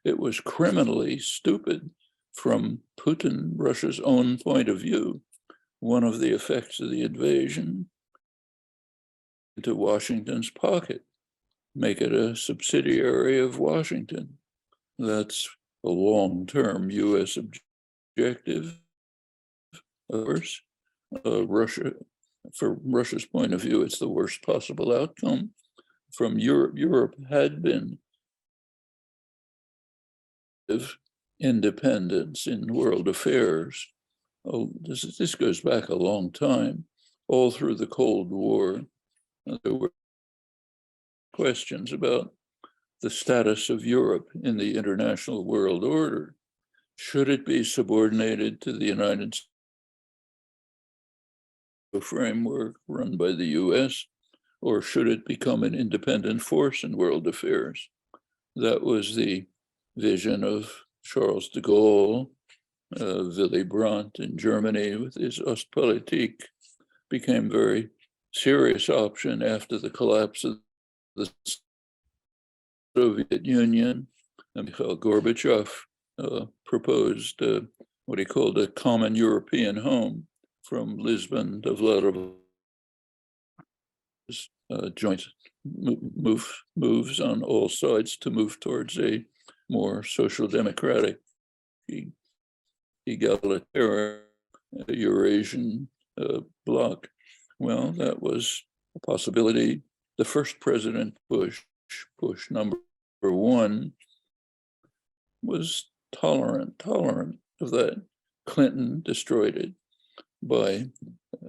It was criminally stupid from Putin, Russia's own point of view. One of the effects of the invasion into Washington's pocket, make it a subsidiary of Washington. That's a long-term US objective. Of course, Russia, from Russia's point of view, it's the worst possible outcome. From Europe, Europe had been of independence in world affairs. Oh, this goes back a long time, all through the Cold War. There were questions about the status of Europe in the international world order. Should it be subordinated to the United States framework run by the US, or should it become an independent force in world affairs? That was the vision of Charles de Gaulle. Willy Brandt in Germany with his Ostpolitik became a very serious option after the collapse of the Soviet Union. And Mikhail Gorbachev proposed what he called a common European home, from Lisbon to Vladivostok. Joint moves on all sides to move towards a more social democratic, egalitarian Eurasian bloc. Well, that was a possibility. The first president, Bush number one, was tolerant of that. Clinton destroyed it by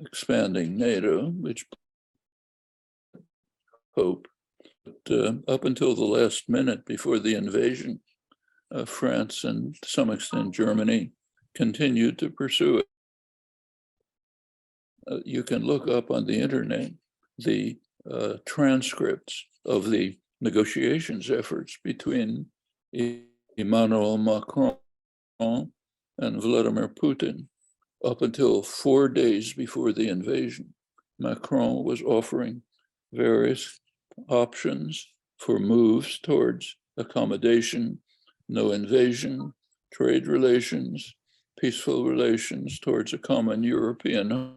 expanding NATO, which hope. But up until the last minute before the invasion, France and to some extent Germany continued to pursue it. You can look up on the internet the transcripts of the negotiations efforts between Emmanuel Macron and Vladimir Putin. Up until 4 days before the invasion, Macron was offering various options for moves towards accommodation, no invasion, trade relations, peaceful relations towards a common European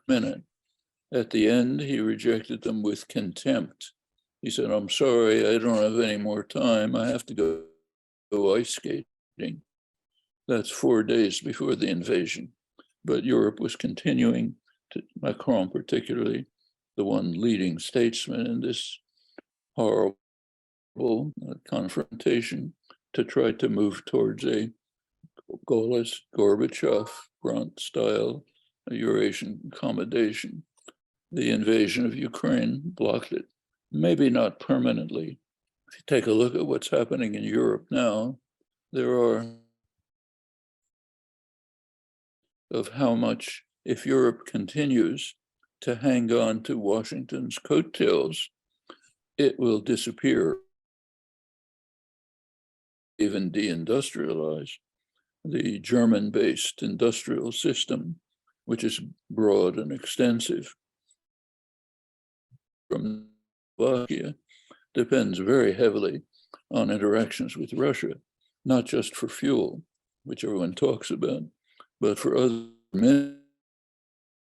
minute. At the end, he rejected them with contempt. He said, "I'm sorry, I don't have any more time. I have to go ice skating." That's 4 days before the invasion. But Europe was continuing, Macron particularly, the one leading statesman in this horrible confrontation, to try to move towards a Gaullist, Gorbachev, Brandt-style Eurasian accommodation. The invasion of Ukraine blocked it, maybe not permanently. If you take a look at what's happening in Europe now, there are of how much, if Europe continues to hang on to Washington's coattails, it will disappear, even deindustrialize. The German-based industrial system, which is broad and extensive, from Slovakia, depends very heavily on interactions with Russia, not just for fuel, which everyone talks about, but for other.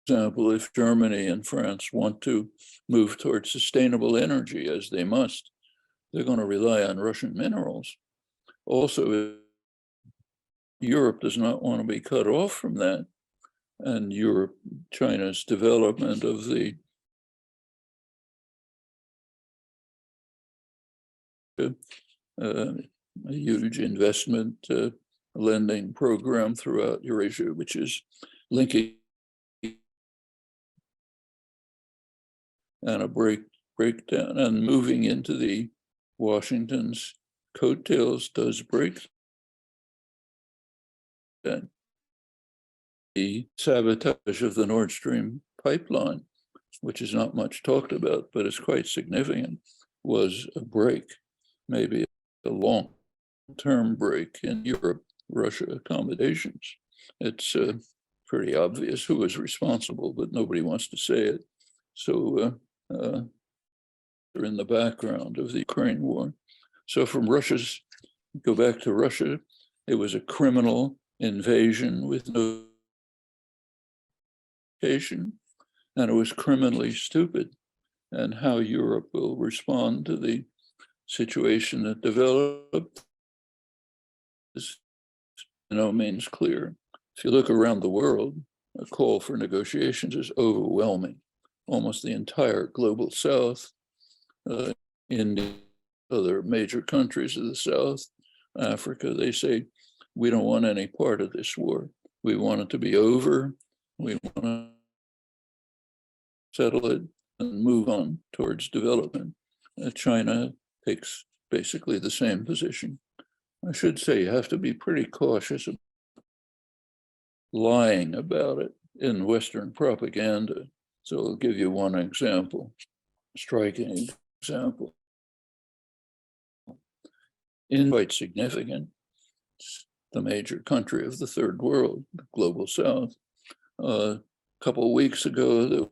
For example, if Germany and France want to move towards sustainable energy, as they must, they're going to rely on Russian minerals. Also, Europe does not want to be cut off from that. And China's development of the a huge investment lending program throughout Eurasia, which is linking and a breakdown, and moving into the Washington's coattails does break that. The sabotage of the Nord Stream pipeline, which is not much talked about, but is quite significant, was a break, maybe a long-term break in Europe-Russia accommodations. It's pretty obvious who is responsible, but nobody wants to say it. So they're in the background of the Ukraine war. So from Russia's, go back to Russia, it was a criminal invasion with no justification, and it was criminally stupid. And how Europe will respond to the situation that developed is by no means clear. If you look around the world, a call for negotiations is overwhelming. Almost the entire global South, India, other major countries of the South, Africa, they say, we don't want any part of this war. We want it to be over. We want to settle it and move on towards development. China takes basically the same position. I should say you have to be pretty cautious of lying about it in Western propaganda. So I'll give you one example, striking example. Quite significant, the major country of the third world, the global South. A couple of weeks ago, there were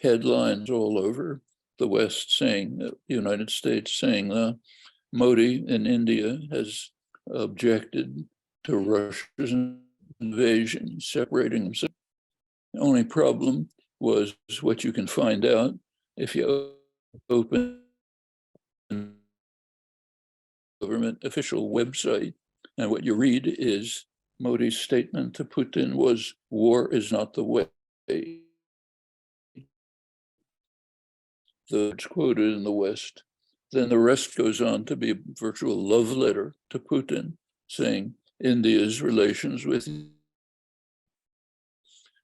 headlines all over the West saying, the United States saying Modi in India has objected to Russia's invasion, separating himself. The only problem was what you can find out if you open government official website, and what you read is Modi's statement to Putin was, war is not the way. That's quoted in the West. Then the rest goes on to be a virtual love letter to Putin, saying India's relations with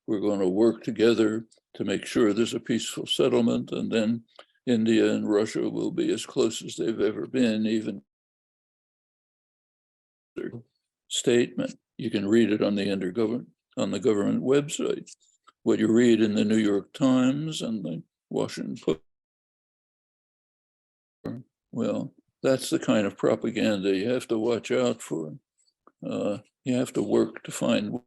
we're going to work together to make sure there's a peaceful settlement, and then India and Russia will be as close as they've ever been, even statement. You can read it on the government website. What you read in the New York Times and the Washington Post, well, that's the kind of propaganda you have to watch out for. You have to work to find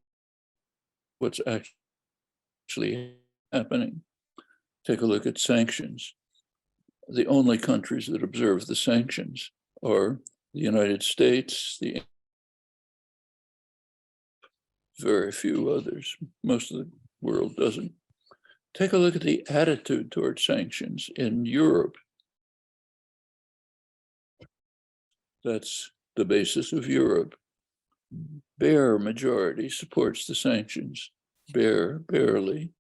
what's actually happening. Take a look at sanctions. The only countries that observe the sanctions are the United States, the very few others. Most of the world doesn't. Take a look at the attitude towards sanctions in Europe. That's the basis of Europe. Bare majority supports the sanctions, barely.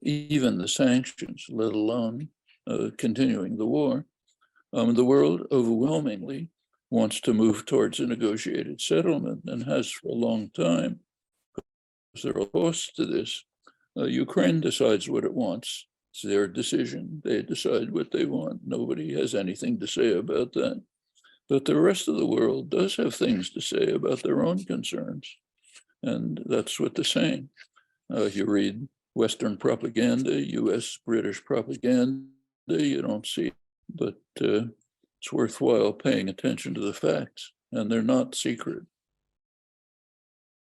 Even the sanctions, let alone continuing the war. The world overwhelmingly wants to move towards a negotiated settlement and has for a long time. There are costs to this. Ukraine decides what it wants. It's their decision. They decide what they want. Nobody has anything to say about that. But the rest of the world does have things to say about their own concerns. And that's what they're saying. You read Western propaganda, US, British propaganda, you don't see it. But it's worthwhile paying attention to the facts, and they're not secret.